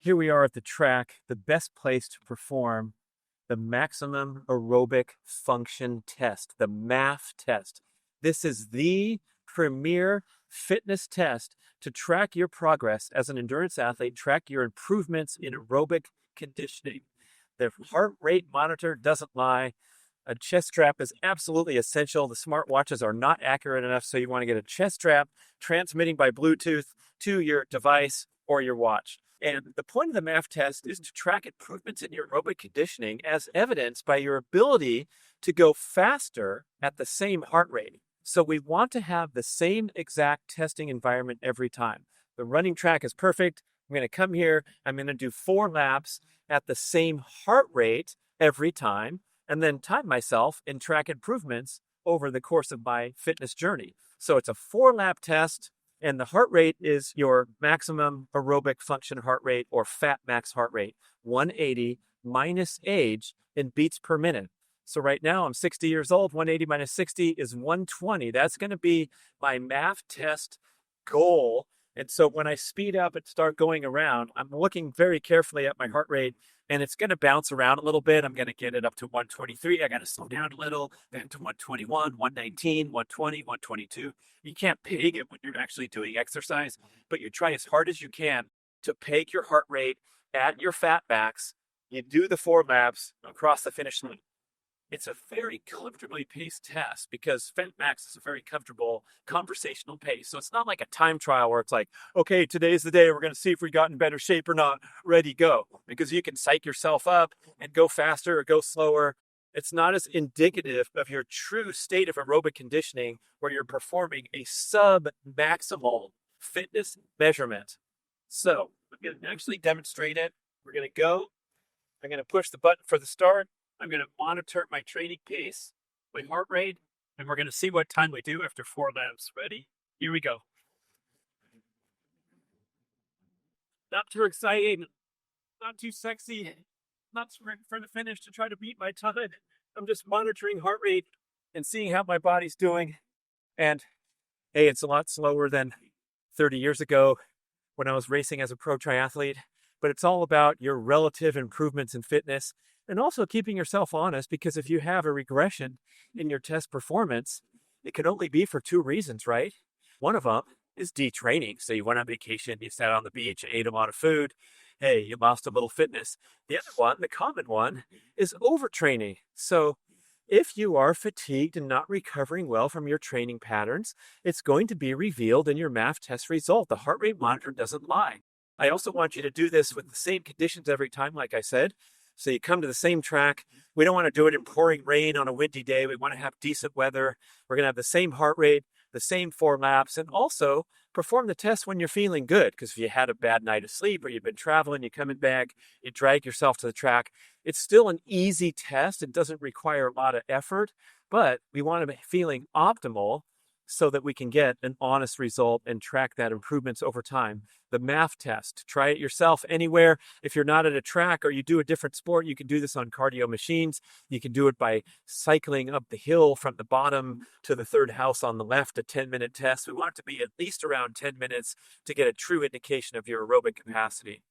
Here we are at the track, the best place to perform the maximum aerobic function test, the MAF test. This is the premier fitness test to track your progress as an endurance athlete, track your improvements in aerobic conditioning. The heart rate monitor doesn't lie. A chest strap is absolutely essential. The smartwatches are not accurate enough, so you want to get a chest strap transmitting by Bluetooth to your device or your watch. And the point of the MAF test is to track improvements in your aerobic conditioning as evidenced by your ability to go faster at the same heart rate. So we want to have the same exact testing environment every time. The running track is perfect. I'm going to come here. I'm going to do 4 laps at the same heart rate every time, and then time myself and track improvements over the course of my fitness journey. So it's a 4-lap test. And the heart rate is your maximum aerobic function heart rate, or fat max heart rate, 180 minus age in beats per minute. So right now I'm 60 years old. 180 minus 60 is 120. That's going to be my MAF test goal. And so when I speed up and start going around, I'm looking very carefully at my heart rate, and it's going to bounce around a little bit. I'm going to get it up to 123. I got to slow down a little, then to 121, 119, 120, 122. You can't peg it when you're actually doing exercise, but you try as hard as you can to peg your heart rate at your fat max. You do the 4 laps across the finish line. It's a very comfortably paced test because fat max is a very comfortable conversational pace. So it's not like a time trial where it's like, okay, today's the day we're going to see if we got in better shape or not. Ready, go. Because you can psych yourself up and go faster or go slower. It's not as indicative of your true state of aerobic conditioning where you're performing a sub-maximal fitness measurement. So I'm going to actually demonstrate it. We're going to go. I'm going to push the button for the start. I'm going to monitor my training pace, my heart rate, and we're going to see what time we do after 4 laps. Ready? Here we go. Not too exciting, not too sexy, not sprinting for the finish to try to beat my time. I'm just monitoring heart rate and seeing how my body's doing. And hey, it's a lot slower than 30 years ago when I was racing as a pro triathlete, but it's all about your relative improvements in fitness. And also keeping yourself honest, because if you have a regression in your test performance, it can only be for 2 reasons, right? One of them is detraining. So you went on vacation, you sat on the beach, ate a lot of food. Hey, you lost a little fitness. The other one, the common one, is overtraining. So if you are fatigued and not recovering well from your training patterns, it's going to be revealed in your MAF test result. The heart rate monitor doesn't lie. I also want you to do this with the same conditions every time, like I said. So you come to the same track. We don't want to do it in pouring rain on a windy day. We want to have decent weather. We're going to have the same heart rate, the same 4 laps, and also perform the test when you're feeling good. Because if you had a bad night of sleep or you've been traveling, you're coming back, you drag yourself to the track, it's still an easy test. It doesn't require a lot of effort, but we want to be feeling optimal so that we can get an honest result and track that improvements over time. The MAF test, try it yourself anywhere. If you're not at a track or you do a different sport, you can do this on cardio machines. You can do it by cycling up the hill from the bottom to the 3rd house on the left, a 10-minute test. We want it to be at least around 10 minutes to get a true indication of your aerobic capacity.